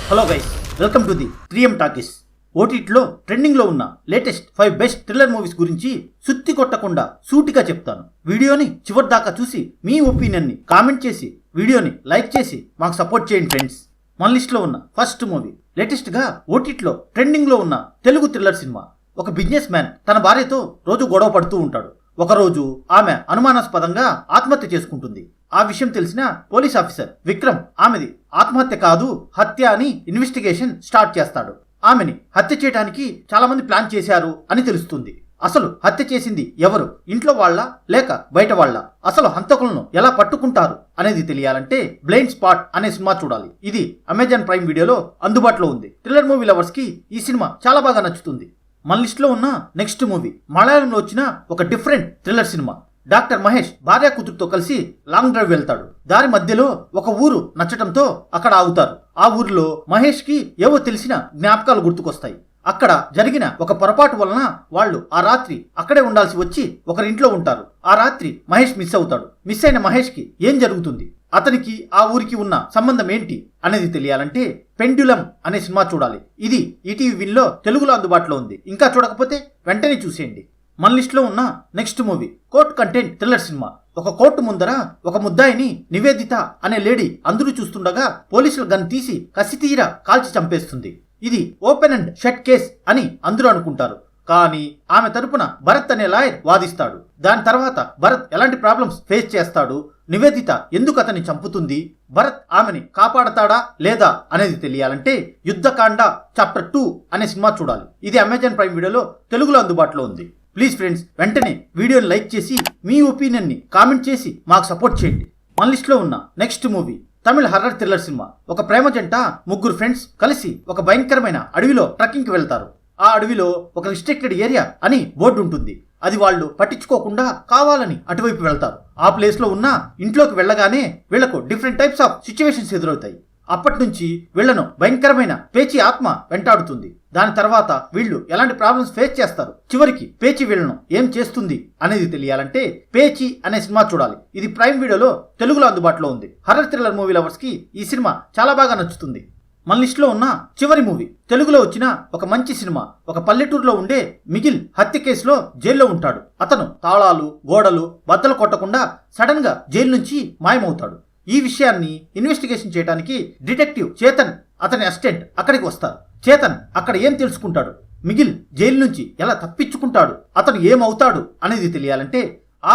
Hello guys, welcome to the 3M talkies. ఓటీటీలో trending లో ఉన్న లేటెస్ట్ 5 బెస్ట్ థ్రిల్లర్ మూవీస్ గురించి సుత్తి కొట్టకుండా సూటిగా చెప్తాను. వీడియోని చివరి దాకా చూసి మీ ఒపీనియన్ ని కామెంట్ చేసి వీడియోని లైక్ చేసి మాకు సపోర్ట్ చేయండి ఫ్రెండ్స్. మన లిస్ట్ లో ఉన్న ఫస్ట్ మూవీ లేటెస్ట్ గా ఓటీటీలో ట్రెండింగ్ లో ఉన్న తెలుగు థ్రిల్లర్ సినిమా. ఒక బిజినెస్ మ్యాన్ తన భార్యతో రోజు గొడవ పడుతూ ఉంటాడు. ఒకరోజు ఆమె అనుమానాస్పదంగా ఆత్మహత్య చేసుకుంటుంది. ఆ విషయం తెలిసిన పోలీస్ ఆఫీసర్ విక్రమ్ ఆమెది ఆత్మహత్య కాదు హత్య అని ఇన్వెస్టిగేషన్ స్టార్ట్ చేస్తాడు. ఆమెని హత్య చేయడానికి చాలా మంది ప్లాన్ చేశారు అని తెలుస్తుంది. అసలు హత్య చేసింది ఎవరు, ఇంట్లో వాళ్ళ లేక బయట వాళ్ళ, అసలు హంతకులను ఎలా పట్టుకుంటారు అనేది తెలియాలంటే బ్లైండ్ స్పాట్ అనే సినిమా చూడాలి. ఇది అమెజాన్ ప్రైమ్ వీడియోలో అందుబాటులో ఉంది. థ్రిల్లర్ మూవీ లవర్స్ కి ఈ సినిమా చాలా బాగా నచ్చుతుంది. మన లిస్ట్ లో ఉన్న నెక్స్ట్ మూవీ మలయాళంలో వచ్చిన ఒక different thriller cinema. Doctor Mahesh భార్య కూతురుతో కలిసి లాంగ్ డ్రైవ్ వెళ్తాడు. దారి మధ్యలో ఒక ఊరు నచ్చటంతో అక్కడ ఆగుతారు. ఆ ఊరిలో మహేష్ కి ఏవో తెలిసిన జ్ఞాపకాలు గుర్తుకొస్తాయి. అక్కడ జరిగిన ఒక పొరపాటు వలన వాళ్ళు ఆ రాత్రి అక్కడే ఉండాల్సి వచ్చి ఒకరింట్లో ఉంటారు. ఆ రాత్రి మహేష్ మిస్ అవుతాడు. మిస్ అయిన మహేష్ కి ఏం జరుగుతుంది, అతనికి ఆ ఊరికి ఉన్న సంబంధం ఏంటి అనేది తెలియాలంటే పెండ్యులం అనే సినిమా చూడాలి. ఇది ఈటీవీ విన్ లో తెలుగులో అందుబాటులో ఉంది. ఇంకా చూడకపోతే వెంటనే చూసేయండి. మన లిస్ట్ లో ఉన్న next movie court content thriller cinema. ఒక కోర్టు ముందర ఒక ముద్దాయిని నివేదిత అనే లేడీ అందరూ చూస్తుండగా పోలీసులు గన్ తీసి కసితీరా కాల్చి చంపేస్తుంది. ఇది ఓపెన్ అండ్ షట్ కేస్ అని అందరూ అనుకుంటారు. కానీ ఆమె తరపున భరత్ అనే లాయర్ వాదిస్తాడు. దాని తర్వాత భరత్ ఎలాంటి ప్రాబ్లమ్స్ ఫేస్ చేస్తాడు, నివేదిత ఎందుకు అతన్ని చంపుతుంది, భరత్ ఆమెని కాపాడతాడా లేదా అనేది తెలియాలంటే యుద్ధకాండ చాప్టర్ 2 అనే సినిమా చూడాలి. ఇది అమెజాన్ ప్రైమ్ వీడియోలో తెలుగులో అందుబాటులో ఉంది. ప్లీజ్ ఫ్రెండ్స్, వెంటనే వీడియోని లైక్ చేసి మీ ఒపీనియన్ ని కామెంట్ చేసి మాకు సపోర్ట్ చేయండి. మన లిస్ట్ లో ఉన్న నెక్స్ట్ మూవీ తమిళ హర్రర్ థ్రిల్లర్ సినిమా. ఒక ప్రేమ జంట ముగ్గురు ఫ్రెండ్స్ కలిసి ఒక భయంకరమైన అడవిలో ట్రెక్కింగ్ కి వెళ్తారు. ఆ అడవిలో ఒక రిస్ట్రిక్టెడ్ ఏరియా అని బోర్డు ఉంటుంది. అది వాళ్ళు పట్టించుకోకుండా కావాలని అటువైపు వెళ్తారు. ఆ ప్లేస్ లో ఉన్న ఇంట్లోకి వెళ్ళగానే వీళ్లకు డిఫరెంట్ టైప్స్ ఆఫ్ సిచ్యువేషన్స్ ఎదురవుతాయి. అప్పటి నుంచి వీళ్లను భయంకరమైన పేచి ఆత్మ వెంటాడుతుంది. దాని తర్వాత వీళ్ళు ఎలాంటి ప్రాబ్లమ్స్ ఫేస్ చేస్తారు, చివరికి పేచి వీళ్లను ఏం చేస్తుంది అనేది తెలియాలంటే పేచి అనే సినిమా చూడాలి. ఇది ప్రైమ్ వీడియోలో తెలుగులో అందుబాటులో ఉంది. హర్రర్ థ్రిల్లర్ మూవీ లవర్స్ కి ఈ సినిమా చాలా బాగా నచ్చుతుంది. మన లిస్ట్ లో ఉన్న చివరి మూవీ తెలుగులో వచ్చిన ఒక మంచి సినిమా. ఒక పల్లెటూరులో ఉండే మిగిల్ హత్య కేసులో జైల్లో ఉంటాడు. అతను తాళాలు గోడలు బద్దలు కొట్టకుండా సడన్ గా జైలు నుంచి మాయమవుతాడు. ఈ విషయాన్ని ఇన్వెస్టిగేషన్ చేయడానికి డిటెక్టివ్ చేతన్ అతని అసిస్టెంట్ అక్కడికి వస్తారు. చేతన్ అక్కడ ఏం తెలుసుకుంటాడు, మిగిల్ జైలు నుంచి ఎలా తప్పించుకుంటాడు, అతను ఏమవుతాడు అనేది తెలియాలంటే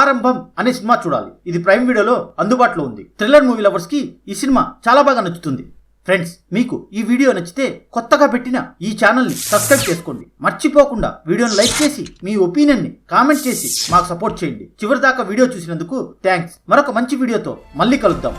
ఆరంభం అనే సినిమా చూడాలి. ఇది ప్రైమ్ వీడియోలో అందుబాటులో ఉంది. థ్రిల్లర్ మూవీ లవర్స్ కి ఈ సినిమా చాలా బాగా నచ్చుతుంది. ఫ్రెండ్స్, మీకు ఈ వీడియో నచ్చితే కొత్తగా పెట్టిన ఈ ఛానల్ని సబ్స్క్రైబ్ చేసుకోండి. మర్చిపోకుండా వీడియోని లైక్ చేసి మీ ఒపీనియన్ ని కామెంట్ చేసి మాకు సపోర్ట్ చేయండి. చివరి దాకా వీడియో చూసినందుకు థ్యాంక్స్. మరొక మంచి వీడియోతో మళ్ళీ కలుద్దాం.